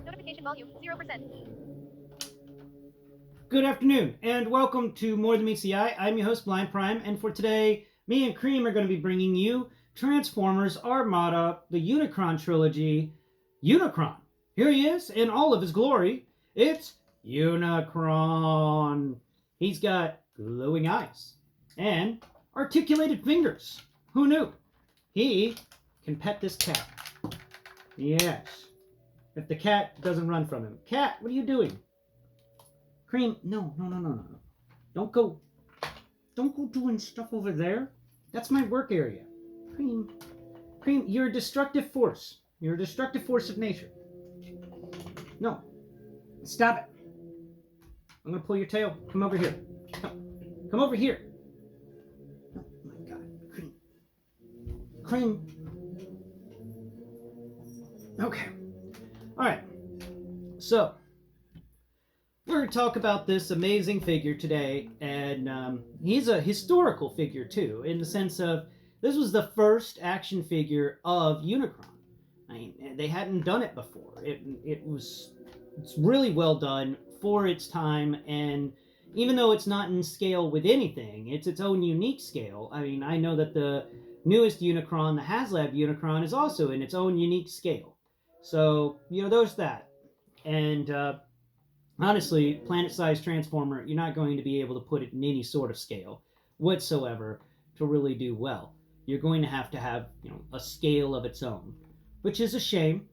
Notification volume 0%. Good afternoon, and welcome to More Than Meets the Eye. I'm your host, Blind Prime, and for today, me and Kream are going to be bringing you Transformers Armada, the Unicron Trilogy. Unicron! Here he is in all of his glory. It's Unicron. He's got glowing eyes and articulated fingers. Who knew? He can pet this cat. Yes. If the cat doesn't run from him. Cat, what are you doing? Kream, no. Don't go doing stuff over there. That's my work area. Kream, you're a destructive force. You're a destructive force of nature. No. Stop it. I'm going to pull your tail. Come over here. Come over here. Oh my God. Kream. Okay. All right. So, we're going to talk about this amazing figure today, and he's a historical figure too, in the sense of this was the first action figure of Unicron. I mean, they hadn't done it before. It's really well done for its time, and even though it's not in scale with anything, it's its own unique scale. I mean, I know that the newest Unicron, the HasLab Unicron, is also in its own unique scale. So, there's that. And honestly, planet-sized Transformer, you're not going to be able to put it in any sort of scale whatsoever to really do well. You're going to have, a scale of its own, which is a shame.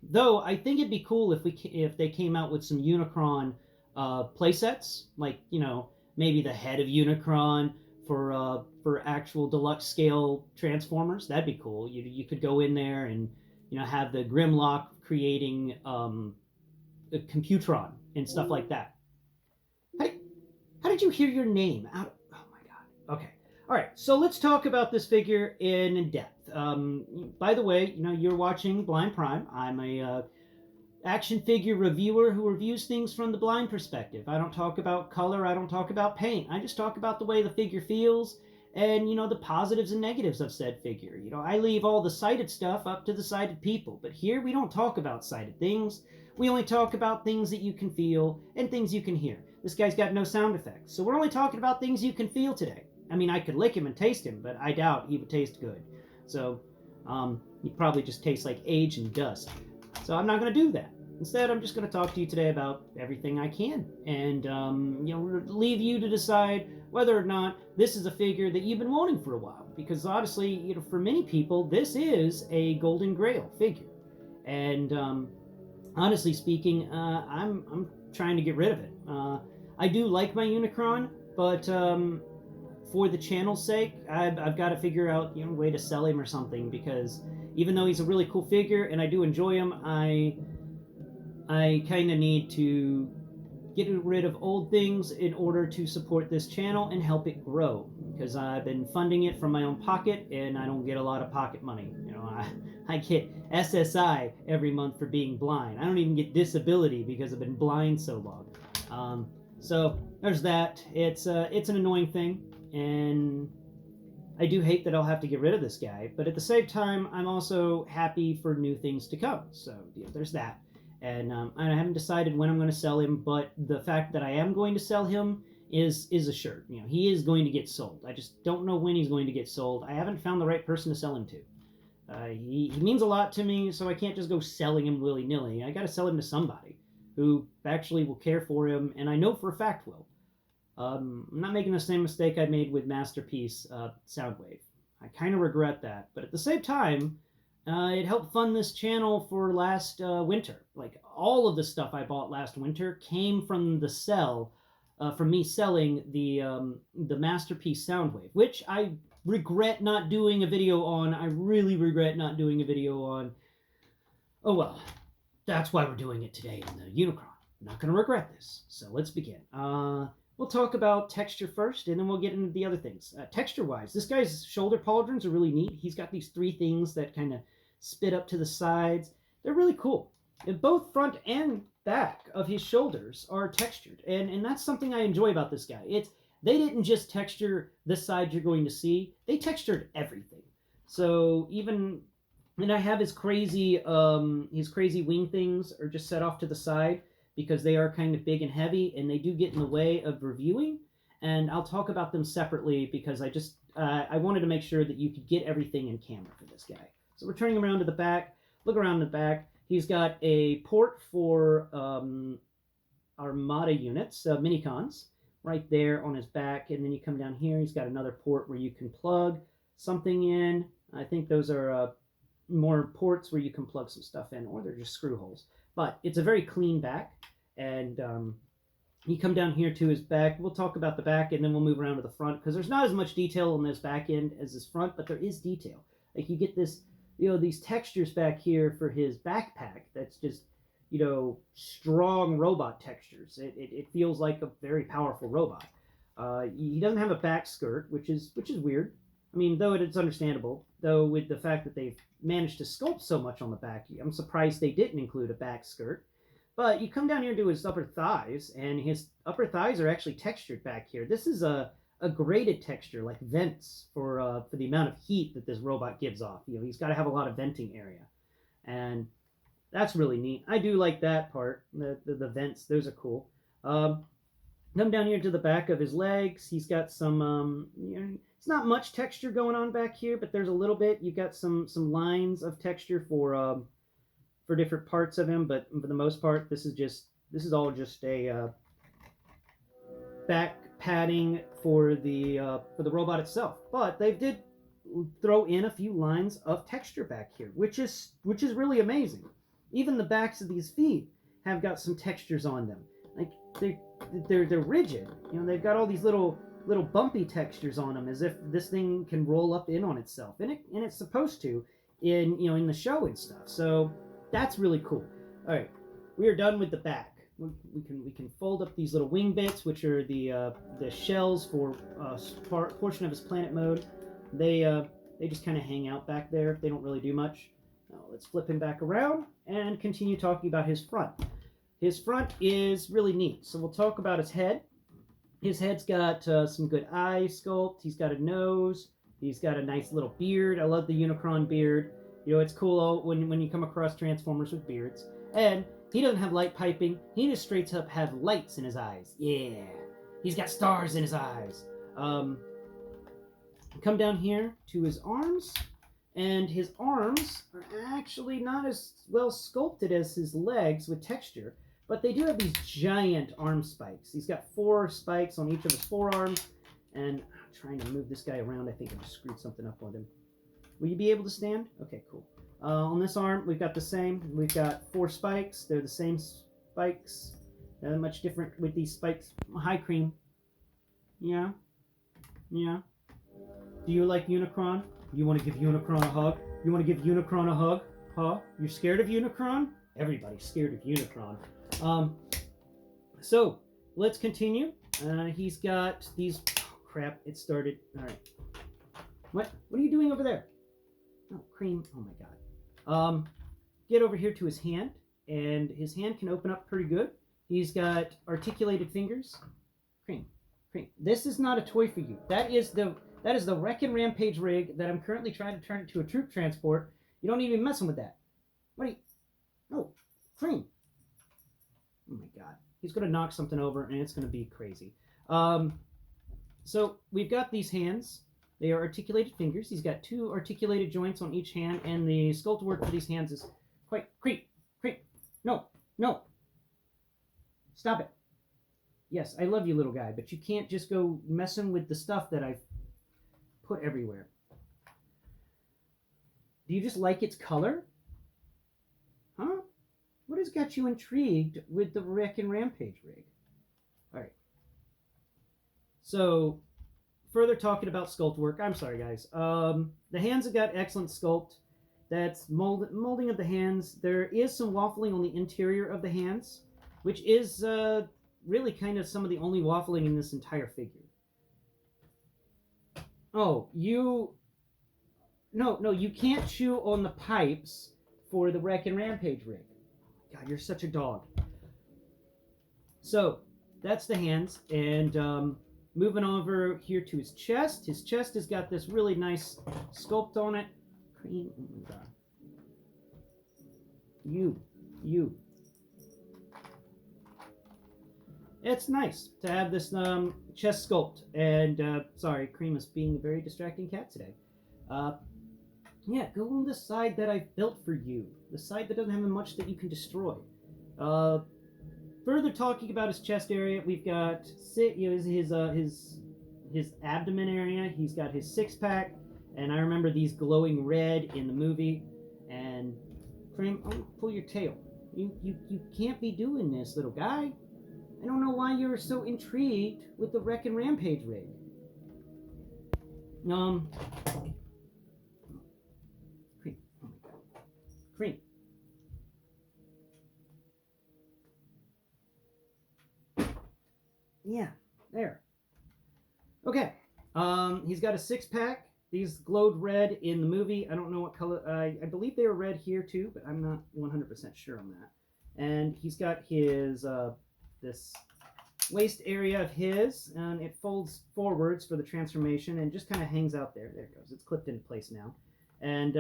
Though I think it'd be cool if they came out with some Unicron playsets, like maybe the head of Unicron for actual deluxe scale Transformers. That'd be cool. You could go in there and have the Grimlock creating a Computron and stuff like that. How did you hear your name out? Oh my God. Okay. All right. So let's talk about this figure in depth. By the way, you're watching Blind Prime. I'm a action figure reviewer who reviews things from the blind perspective. I don't talk about color. I don't talk about paint. I just talk about the way the figure feels and the positives and negatives of said figure. I leave all the sighted stuff up to the sighted people, but here we don't talk about sighted things. We only talk about things that you can feel and things you can hear. This guy's got no sound effects, so we're only talking about things you can feel today. I mean, I could lick him and taste him, but I doubt he would taste good. So he'd probably just taste like age and dust. So I'm not going to do that. Instead, I'm just going to talk to you today about everything I can, and leave you to decide whether or not this is a figure that you've been wanting for a while. Because honestly, for many people, this is a Golden Grail figure, and honestly speaking, I'm trying to get rid of it. I do like my Unicron, but for the channel's sake, I've got to figure out a way to sell him or something. Because even though he's a really cool figure and I do enjoy him, I kind of need to get rid of old things in order to support this channel and help it grow. Because I've been funding it from my own pocket, and I don't get a lot of pocket money. I get SSI every month for being blind. I don't even get disability because I've been blind so long. So there's that. It's an annoying thing, and I do hate that I'll have to get rid of this guy. But at the same time, I'm also happy for new things to come. So there's that. And I haven't decided when I'm going to sell him, but the fact that I am going to sell him is assured. He is going to get sold. I just don't know when he's going to get sold. I haven't found the right person to sell him to. He means a lot to me, so I can't just go selling him willy-nilly. I got to sell him to somebody who actually will care for him, and I know for a fact will. I'm not making the same mistake I made with Masterpiece Soundwave. I kind of regret that, but at the same time, it helped fund this channel for last winter. Like, all of the stuff I bought last winter came from the from me selling the Masterpiece Soundwave, which I regret not doing a video on. I really regret not doing a video on. Oh well, that's why we're doing it today in the Unicron. I'm not going to regret this. So let's begin. We'll talk about texture first, and then we'll get into the other things. Texture-wise, this guy's shoulder pauldrons are really neat. He's got these three things that kind of spit up to the sides. They're really cool. And both front and back of his shoulders are textured, and that's something I enjoy about this guy. They didn't just texture this side you're going to see. They textured everything. So even And I have his crazy wing things are just set off to the side because they are kind of big and heavy, and they do get in the way of reviewing. And I'll talk about them separately because I wanted to make sure that you could get everything in camera for this guy. So we're turning around to the back. Look around the back. He's got a port for Armada units, minicons, right there on his back. And then you come down here. He's got another port where you can plug something in. I think those are more ports where you can plug some stuff in, or they're just screw holes. But it's a very clean back. And you come down here to his back. We'll talk about the back, and then we'll move around to the front, because there's not as much detail on this back end as this front, but there is detail. Like, you get this, these textures back here for his backpack. That's just, strong robot textures. It feels like a very powerful robot. He doesn't have a back skirt, which is weird. I mean, though it's understandable, though with the fact that they've managed to sculpt so much on the back, I'm surprised they didn't include a back skirt. But you come down here to his upper thighs, and his upper thighs are actually textured back here. This is a graded texture, like vents for the amount of heat that this robot gives off. He's got to have a lot of venting area. And that's really neat. I do like that part. The vents, those are cool. Come down here to the back of his legs. He's got some, it's not much texture going on back here, but there's a little bit. You've got some lines of texture for different parts of him, but for the most part, this is all just a back padding for the robot itself. But they did throw in a few lines of texture back here, which is really amazing. Even the backs of these feet have got some textures on them. Like they're rigid. They've got all these little bumpy textures on them, as if this thing can roll up in on itself, and it's supposed to in the show and stuff. So that's really cool. All right, we are done with the back. We can fold up these little wing bits, which are the shells for portion of his planet mode. They just kind of hang out back there. They don't really do much. Now, let's flip him back around and continue talking about his front. His front is really neat. So we'll talk about his head. His head's got some good eye sculpt. He's got a nose. He's got a nice little beard. I love the Unicron beard. It's cool when you come across Transformers with beards. And he doesn't have light piping. He just straight up have lights in his eyes. Yeah. He's got stars in his eyes. Come down here to his arms. And his arms are actually not as well sculpted as his legs with texture. But they do have these giant arm spikes. He's got 4 spikes on each of his forearms. And I'm trying to move this guy around. I think I just screwed something up on him. Will you be able to stand? Okay, cool. On this arm, we've got the same. We've got 4 spikes. They're the same spikes. Not much different with these spikes. Hi, Kream. Yeah? Yeah? Do you like Unicron? You want to give Unicron a hug? You want to give Unicron a hug? Huh? You're scared of Unicron? Everybody's scared of Unicron. So, let's continue. He's got these... Oh, crap. It started. All right. What are you doing over there? Oh, Kream. Oh, my God. Get over here to his hand. And his hand can open up pretty good. He's got articulated fingers. Kream. This is not a toy for you. That is the Wreck and Rampage rig that I'm currently trying to turn into a troop transport. You don't even messing with that. What are you... Oh, Kream. Oh my God. He's going to knock something over, and it's going to be crazy. So we've got these hands. They are articulated fingers. He's got 2 articulated joints on each hand, and the sculpt work for these hands is quite... Kream. No. Stop it. Yes, I love you, little guy, but you can't just go messing with the stuff that I've put everywhere. Do you just like its color? Huh? What has got you intrigued with the Wreck and Rampage rig? Alright. So, further talking about sculpt work. I'm sorry, guys. The hands have got excellent sculpt. That's molding of the hands. There is some waffling on the interior of the hands, which is really kind of some of the only waffling in this entire figure. Oh, No, you can't chew on the pipes for the Wreck and Rampage rig. God, you're such a dog. So, that's the hands, and moving over here to his chest. His chest has got this really nice sculpt on it. Kream, oh my God. You. It's nice to have this chest sculpt. And sorry, Kream is being a very distracting cat today. Yeah, go on the side that I've built for you. The side that doesn't have much that you can destroy. Further talking about his chest area, we've got his abdomen area. He's got his six-pack, and I remember these glowing red in the movie. And Kream, I'll pull your tail. You can't be doing this, little guy. I don't know why you're so intrigued with the Wreck and Rampage rig. Kream. Oh my god. Kream. Yeah, there. Okay. He's got a six-pack. These glowed red in the movie. I don't know what color. I believe they were red here too, but I'm not 100% sure on that. And he's got his this waist area of his, and it folds forwards for the transformation and just kind of hangs out there. There it goes. It's clipped into place now. And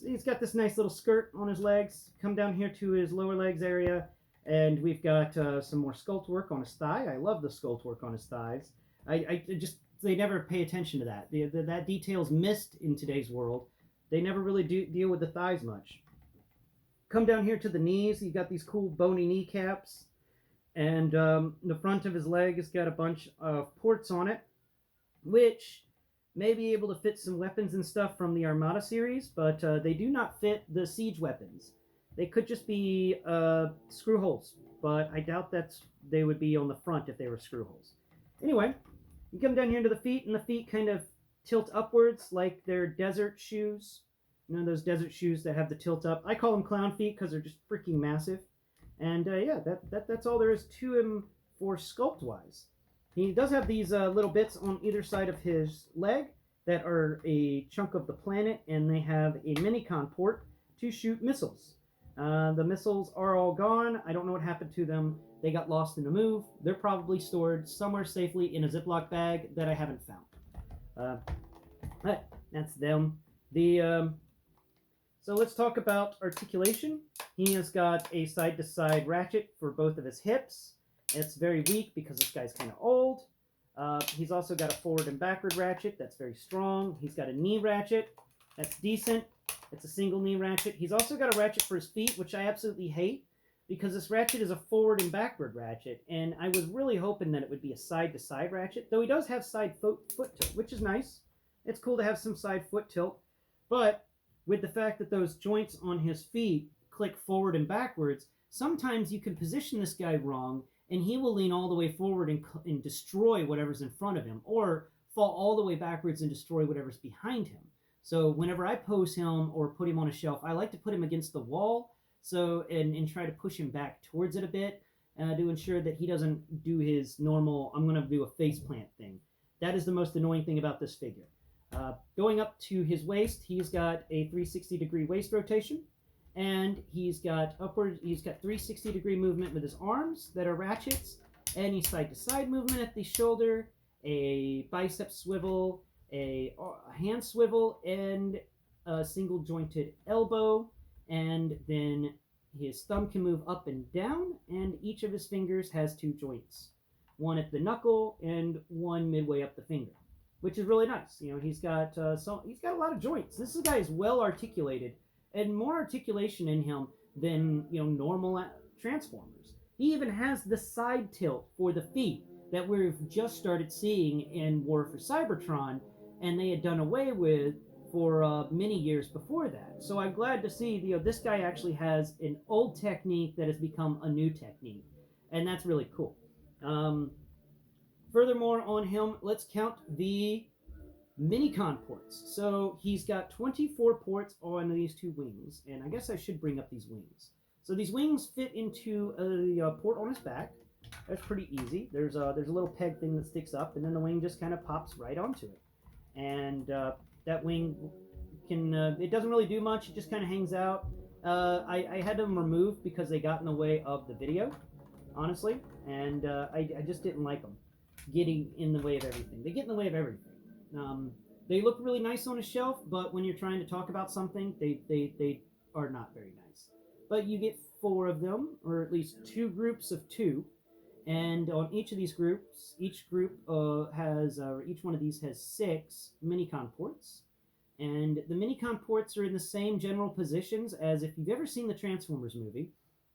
he's got this nice little skirt on his legs. Come down here to his lower legs area, and we've got some more sculpt work on his thigh. I love the sculpt work on his thighs. They never pay attention to that. That detail's missed in today's world. They never really deal with the thighs much. Come down here to the knees. You got these cool bony kneecaps. And the front of his leg has got a bunch of ports on it, which may be able to fit some weapons and stuff from the Armada series, but they do not fit the siege weapons. They could just be screw holes, but I doubt they would be on the front if they were screw holes. Anyway, you come down here to the feet, and the feet kind of tilt upwards like they're desert shoes. You know, those desert shoes that have the tilt up. I call them clown feet because they're just freaking massive. And yeah, that's all there is to him for sculpt-wise. He does have these little bits on either side of his leg that are a chunk of the planet, and they have a minicon port to shoot missiles. The missiles are all gone. I don't know what happened to them. They got lost in the move. They're probably stored somewhere safely in a Ziploc bag that I haven't found. But that's them. So let's talk about articulation. He has got a side-to-side ratchet for both of his hips. It's very weak because this guy's kind of old. He's also got a forward and backward ratchet that's very strong. He's got a knee ratchet that's decent. It's a single knee ratchet. He's also got a ratchet for his feet, which I absolutely hate because this ratchet is a forward and backward ratchet, and I was really hoping that it would be a side-to-side ratchet, though he does have side foot tilt, which is nice. It's cool to have some side foot tilt, but with the fact that those joints on his feet click forward and backwards, sometimes you can position this guy wrong, and he will lean all the way forward and destroy whatever's in front of him, or fall all the way backwards and destroy whatever's behind him. So whenever I pose him or put him on a shelf, I like to put him against the wall and try to push him back towards it a bit to ensure that he doesn't do his normal, I'm going to do a face plant thing. That is the most annoying thing about this figure. Going up to his waist, he's got a 360-degree waist rotation, and he's got 360-degree movement with his arms that are ratchets, any side-to-side movement at the shoulder, a bicep swivel, a hand swivel, and a single-jointed elbow, and then his thumb can move up and down, and each of his fingers has two joints, one at the knuckle and one midway up the finger, which is really nice. You know, he's got a lot of joints. This guy is well articulated, and more articulation in him than normal Transformers. He even has the side tilt for the feet that we've just started seeing in War for Cybertron, and they had done away with for many years before that. So I'm glad to see this guy actually has an old technique that has become a new technique, and that's really cool. Furthermore on him, let's count the minicon ports. So he's got 24 ports on these two wings, and I guess I should bring up these wings. So these wings fit into a port on his back. That's pretty easy. There's a little peg thing that sticks up, and then the wing just kind of pops right onto it. And that wing it doesn't really do much. It just kind of hangs out. I had them removed because they got in the way of the video, honestly, and I just didn't like them getting in the way of everything. They get in the way of everything. They look really nice on a shelf, but when you're trying to talk about something, they are not very nice. but you get 4 of them, or at least 2 groups of 2. And on each of these groups, each group each one of these has 6 minicon ports. And the minicon ports are in the same general positions as if you've ever seen the Transformers movie.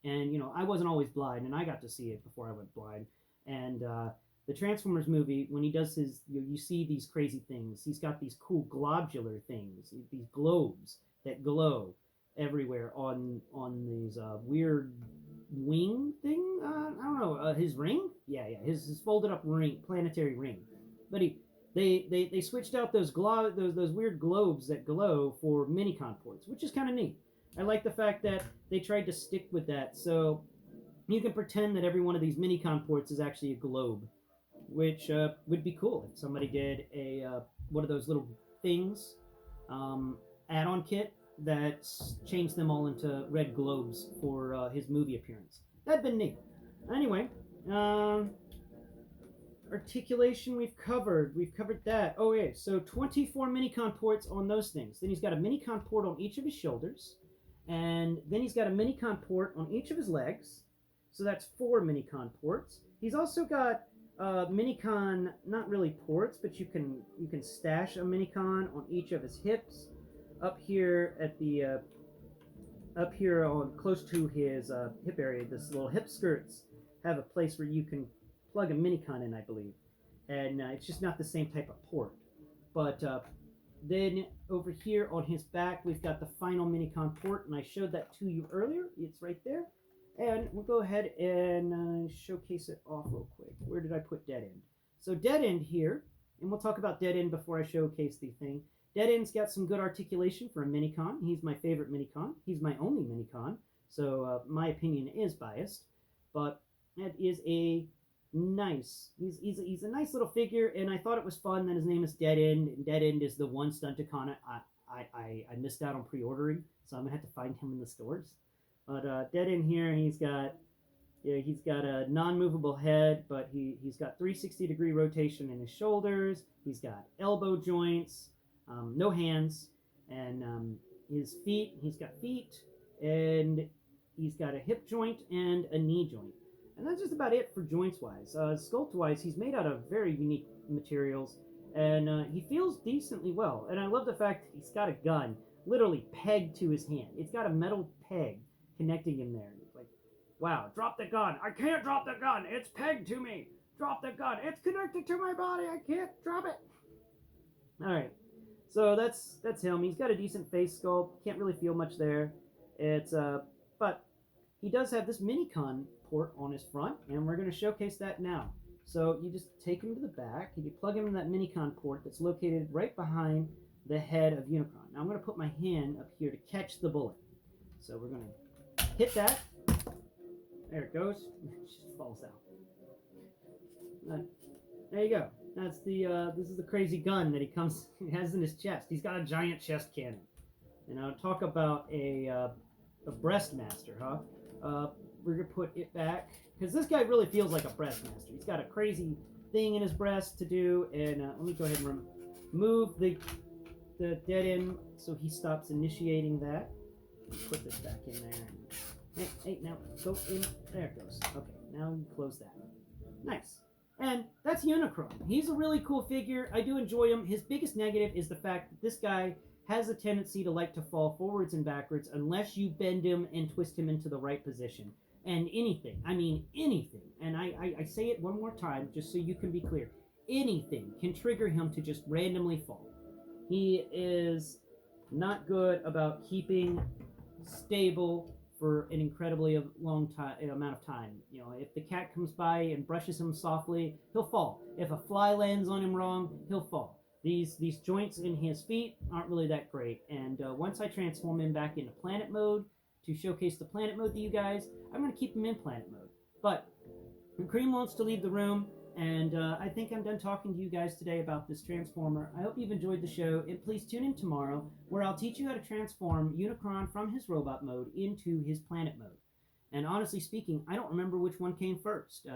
And, I wasn't always blind, and I got to see it before I went blind. And the Transformers movie, when he does his, you see these crazy things. He's got these cool globular things, these globes that glow everywhere on these weird wing thing. I don't know, his ring. Yeah, his folded up ring, planetary ring. But they switched out those weird globes that glow for minicon ports, which is kind of neat. I like the fact that they tried to stick with that, so you can pretend that every one of these minicon ports is actually a globe, which would be cool if somebody did a one of those little things, add-on kit that changed them all into red globes for his movie appearance. That'd been neat. Anyway, articulation we've covered that. Oh yeah, so 24 minicon ports on those things. Then he's got a minicon port on each of his shoulders, and then he's got a minicon port on each of his legs. So that's 4 minicon ports. He's also got minicon, not really ports, but you can stash a minicon on each of his hips. Up here at the up here on close to his hip area, this little hip skirts have a place where you can plug a minicon in, I believe, and it's just not the same type of port. But then over here on his back, we've got the final minicon port, and I showed that to you earlier. It's right there. And we'll go ahead and showcase it off real quick. Where did I put dead end? So dead end here, and we'll talk about dead end before I showcase the thing. Dead end's got some good articulation for a minicon. He's my favorite minicon. He's my only minicon, so my opinion is biased. But that is a nice. He's a nice little figure, and I thought it was fun that his name is Dead End. And Dead End is the one Stunticon I missed out on pre-ordering, so I'm gonna have to find him in the stores. But Dead End here, he's got a non-movable head, but he's got 360-degree rotation in his shoulders. He's got elbow joints, no hands, and his feet. He's got feet, and he's got a hip joint and a knee joint. And that's just about it for joints-wise. Sculpt-wise, he's made out of very unique materials, and he feels decently well. And I love the fact that he's got a gun literally pegged to his hand. It's got a metal peg connecting him there. It's like, wow, drop the gun. I can't drop the gun. It's pegged to me. Drop the gun. It's connected to my body. I can't drop it. All right. So that's him. He's got a decent face sculpt. Can't really feel much there. It's but he does have this minicon port on his front, and we're going to showcase that now. So you just take him to the back, and you plug him in that minicon port that's located right behind the head of Unicron. Now I'm going to put my hand up here to catch the bullet. So we're going to hit that. There it goes. It just falls out. There you go. That's the this is the crazy gun that he has in his chest. He's got a giant chest cannon. And I'll talk about a breast master, huh? We're gonna put it back because this guy really feels like a breast master. He's got a crazy thing in his breast to do, and let me go ahead and remove the dead end so he stops initiating that. Put this back in there. Hey, now go in. There it goes. Okay, now close that. Nice. And that's Unicron. He's a really cool figure. I do enjoy him. His biggest negative is the fact that this guy has a tendency to like to fall forwards and backwards unless you bend him and twist him into the right position. And anything, I mean anything, and I say it one more time just so you can be clear, anything can trigger him to just randomly fall. He is not good about keeping stable for an incredibly long amount of time. You know, if the cat comes by and brushes him softly, he'll fall. If a fly lands on him wrong, he'll fall. These joints in his feet aren't really that great, and once I transform him back into planet mode to showcase the planet mode to you guys, I'm going to keep him in planet mode. But Kream wants to leave the room, and I think I'm done talking to you guys today about this transformer. I hope you've enjoyed the show, and please tune in tomorrow where I'll teach you how to transform Unicron from his robot mode into his planet mode. And honestly speaking, I don't remember which one came first.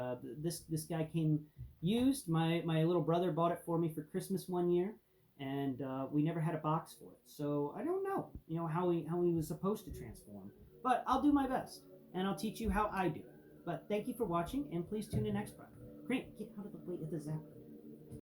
This guy came used. My little brother bought it for me for Christmas one year, and we never had a box for it. So I don't know, how he was supposed to transform. But I'll do my best, and I'll teach you how I do it. But thank you for watching, and please tune in next time. Kream, get out of the way of the zapper.